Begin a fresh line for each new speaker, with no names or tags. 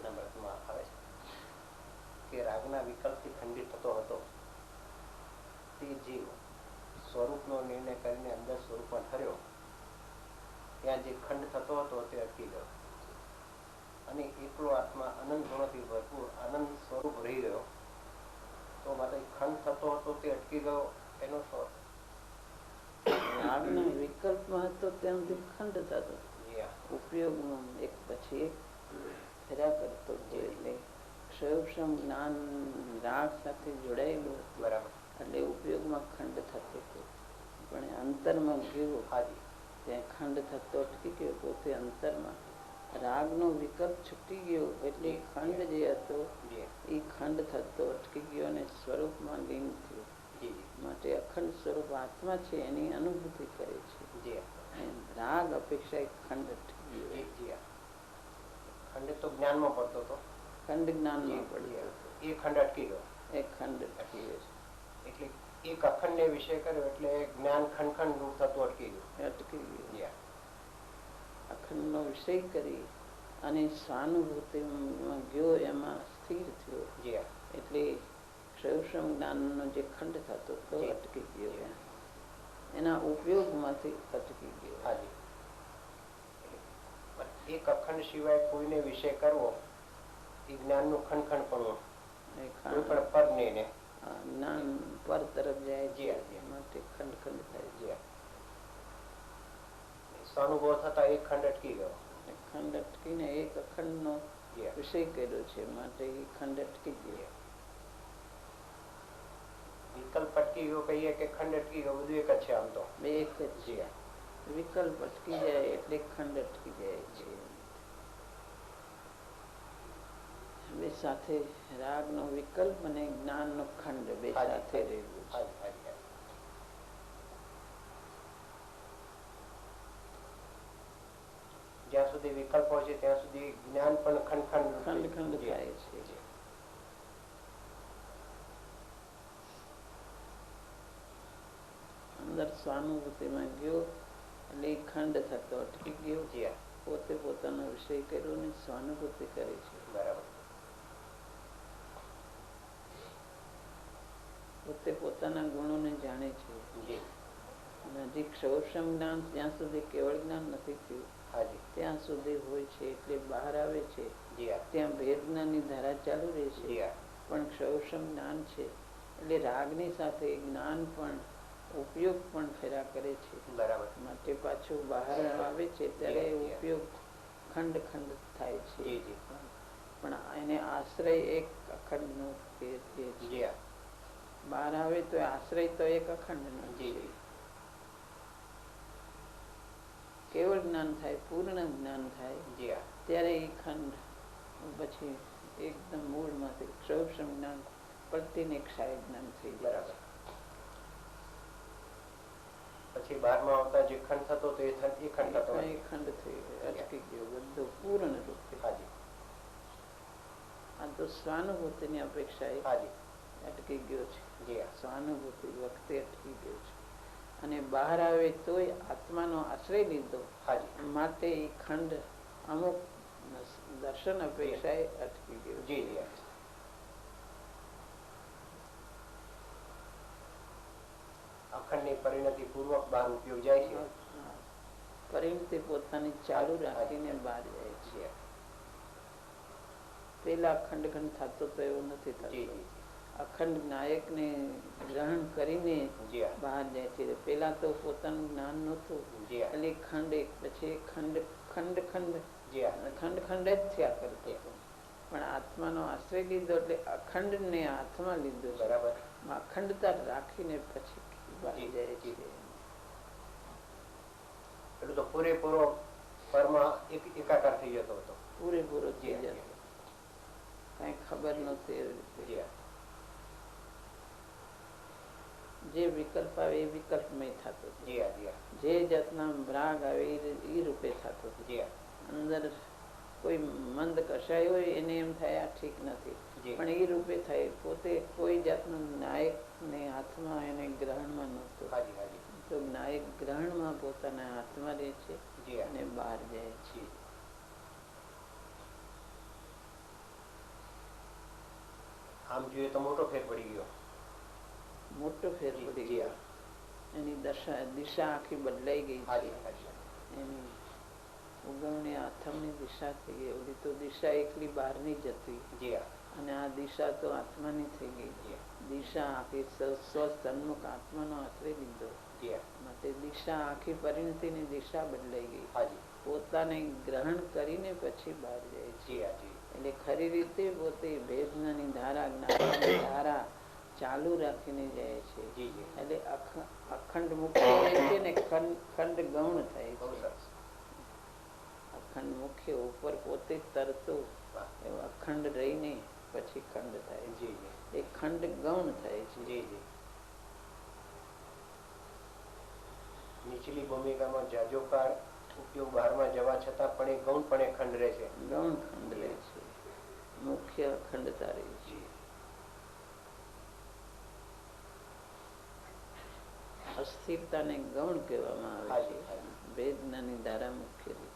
વચનામૃતમાં આવે છે કે રાગના વિકલ્પથી ખંડિત થતો હતો તે જીવ સ્વરૂપનો નિર્ણય કરીને અંદર સ્વરૂપમાં ઠર્યો, ત્યાં જે ખંડ થતો હતો તે અટકી ગયો અને એકલો આત્મા અનંત ગુણોથી ભરપૂર આનંદ સ્વરૂપ રહી ગયો. તો માટે ખંડ થતો હતો તે અટકી ગયો એનો શું?
રાગના વિકલ્પમાં હતો ત્યાં સુધી ખંડ થતો, ઉપયોગમાં એક પછી એક ફેરા કરતો હતો. એટલે ક્ષયોક્ષમ જ્ઞાન રાગ સાથે જોડાયેલું
બરાબર,
એટલે ઉપયોગમાં ખંડ થતો હતો. પણ અંતરમાં ગયો ત્યાં ખંડ થતો અટકી ગયો. પોતે અંતરમાં રાગનો વિકલ્પ છૂટી ગયો એટલે ખંડ જે હતો એ ખંડ થતો અટકી ગયો અને સ્વરૂપમાં લીન થયો. માટે અખંડ સ્વરૂપ આત્મા છે એની અનુભૂતિ કરે છે. રાગ અપેક્ષા એક ખંડ અટકી ગયો.
ખંડ તો જ્ઞાનમાં પડતો હતો,
ખંડ જ્ઞાનમાં પડ્યો હતો,
એ ખંડ અટકી ગયો,
એક ખંડ અટકી ગયો છે.
એટલે એક અખંડ ને વિષય કર્યો એટલે જ્ઞાન ખંડ ખંડ રૂપ થતું અટકી
ગયું. અખંડ નો વિષય કરી અને સ્વાનુભૂતિમાં ગયો, એમાં સ્થિર થયો. એટલે ક્ષયોક્ષમ જ્ઞાનનો જે ખંડ થતો તો અટકી ગયો, એના ઉપયોગમાંથી અટકી ગયો.
એક અખંડ સિવાય કોઈને વિષય કરવો એ જ્ઞાન નું ખંડ ખંડ પણ પર નહીં,
જ્ઞાન પર તરફ જાય માટે ખંડ ખંડ થાય છે.
સ્વાનુભવ થતા એક ખંડ અટકી ગયો.
ખંડ અટકીને એક અખંડ નો વિષય કર્યો છે માટે એ ખંડ અટકી ગયો.
વિકલ્પ અટકી ગયો કહીએ કે ખંડ અટકી ગયો, બધું એક જ છે. આમ તો
બે એક જ છે. વિકલ્પ અટકી જાય એટલે ખંડ અટકી જાય છે. બે સાથે રાગ નો વિકલ્પ અને જ્ઞાન નો ખંડ બે સાથે રહેવું છે.
જ્યાં સુધી વિકલ્પ હોય છે ત્યાં સુધી જ્ઞાન પણ ખંડ
ખંડ ખંડ થાય છે. અંદર સ્વાનુભૂતિમાં ગયો એટલે ખંડ થતો અટકી ગયો. પોતે પોતાનો વિષય કર્યો ને સ્વાનુભૂતિ કરે છે.
બરાબર,
પોતે પોતાના ગુણોને જાણે છે. નજીક ક્ષયોક્ષમ જ્ઞાન જ્યાં સુધી કેવળ જ્ઞાન નથી થયું ત્યાં સુધી હોય છે. એટલે બહાર આવે છે ત્યાં ભેદ જ્ઞાનની ધારા ચાલુ રહે છે. પણ ક્ષયોક્ષમ જ્ઞાન છે એટલે રાગની સાથે જ્ઞાન પણ ઉપયોગ પણ ફેરા કરે છે.
બરાબર,
માટે પાછું બહાર આવે છે ત્યારે ઉપયોગ ખંડ ખંડ થાય છે. પણ એને આશ્રય એક અખંડ નો છે. બહાર આવે તો આશ્રય તો એક અખંડ નો છે. કેવળ જ્ઞાન થાય, પૂર્ણ જ્ઞાન થાય ત્યારે એ ખંડ પછી એકદમ મૂળમાંથી ક્ષયોક્ષમ જ્ઞાન પ્રત્યેને ક્ષાય જ્ઞાન થઈ જાય.
પછી 12માં આવતા જે ખંડ થતો તો એ ખંડ થતો
ખંડ થઈ અટકી ગયો બધું પૂર્ણ રૂપે. આ તો સ્વાનુભૂતિની અપેક્ષા અટકી ગયો છે. સ્વાનુભૂતિ વખતે અટકી ગયો છે અને બહાર આવે તોય આત્માનો આશ્રય લીધો માટે એ ખંડ અમુક દર્શન અપેક્ષાએ અટકી ગયો.
અખંડની પરિણતિ પૂર્વક બહાર ઉપયોગ જાય છે.
પરિણતિ પોતાની ચાલુ રાખીને બહાર જાય છે. પેલા ખંડ ખંડ થતો તો એવું નથી થતો. અખંડ નાયક ને ગ્રહણ કરીને બહાર જાય છે. પેલા તો પોતાનું જ્ઞાન નહોતું એટલે ખંડ એક પછી ખંડ ખંડ ખંડ ખંડ ખંડ જ થયા કરતો હતો. પણ આત્માનો આશ્રય લીધો એટલે અખંડ ને હાથમાં લીધો.
બરાબર,
અખંડતા રાખીને પછી બહાર જાય છે.
એટલું તો પૂરેપૂરો પરમાં એકાકાર થઈ જતો હતો.
પૂરેપૂરો થઈ જતો, કઈ ખબર નહોતી એવી રીતે. જે વિકલ્પ આવે એ વિકલ્પમય થતો, જે જાતના રાગ આવે એ રૂપે થતો. અંદર કોઈ મંદ કશાય હોય એને એમ થાય આ ઠીક નથી, પણ એ રૂપે થાય. પોતે કોઈ જાતનું નાયક ને હાથમાં એને ગ્રહણમાં નહોતો. તો નાયક ગ્રહણમાં પોતાના હાથમાં રહે છે અને બહાર જાય છે.
આમ જોઈએ તો મોટો ફેર પડી ગયો.
મોટો ફેર પડી ગયો. એની દિશા આખી બદલાઈ ગઈ છે. એની ઉગમણી આથમની દિશા થઈ ગઈ. એવડી તો દિશા એકલી બહારની જ હતી અને આ દિશા તો આત્માની થઈ ગઈ. દિશા આખી સ્વસન્મુખ આત્માનો આશ્રય લીધો માટે દિશા આખી પરિણતિની દિશા બદલાઈ ગઈ. પોતાને ગ્રહણ કરીને પછી બહાર જાય છે. એટલે ખરી રીતે પોતે ભેદનાની ધારા જ્ઞાનની ધારા ચાલુ રાખીને જાય છે. એટલે અખંડ મુખ્ય હોય છે ને ખંડ ગૌણ થાય છે. અખંડ મુખ્ય ઉપર પોતે તરતો એવો અખંડ રહીને પછી ખંડ થાય છે. એ ખંડ ગૌણ થાય છે.
નીચલી ભૂમિકામાં જાજો કાળ ઉપયોગ બહારમાં જવા છતાં પણ એ ગૌણપણે ખંડ રહે છે.
ગૌણ ખંડ રહે છે. મુખ્ય અખંડતા રહે છે. અસ્થિરતાને ગૌણ કહેવામાં આવે છે. વેદનાની ધારા મુખ્ય રીતે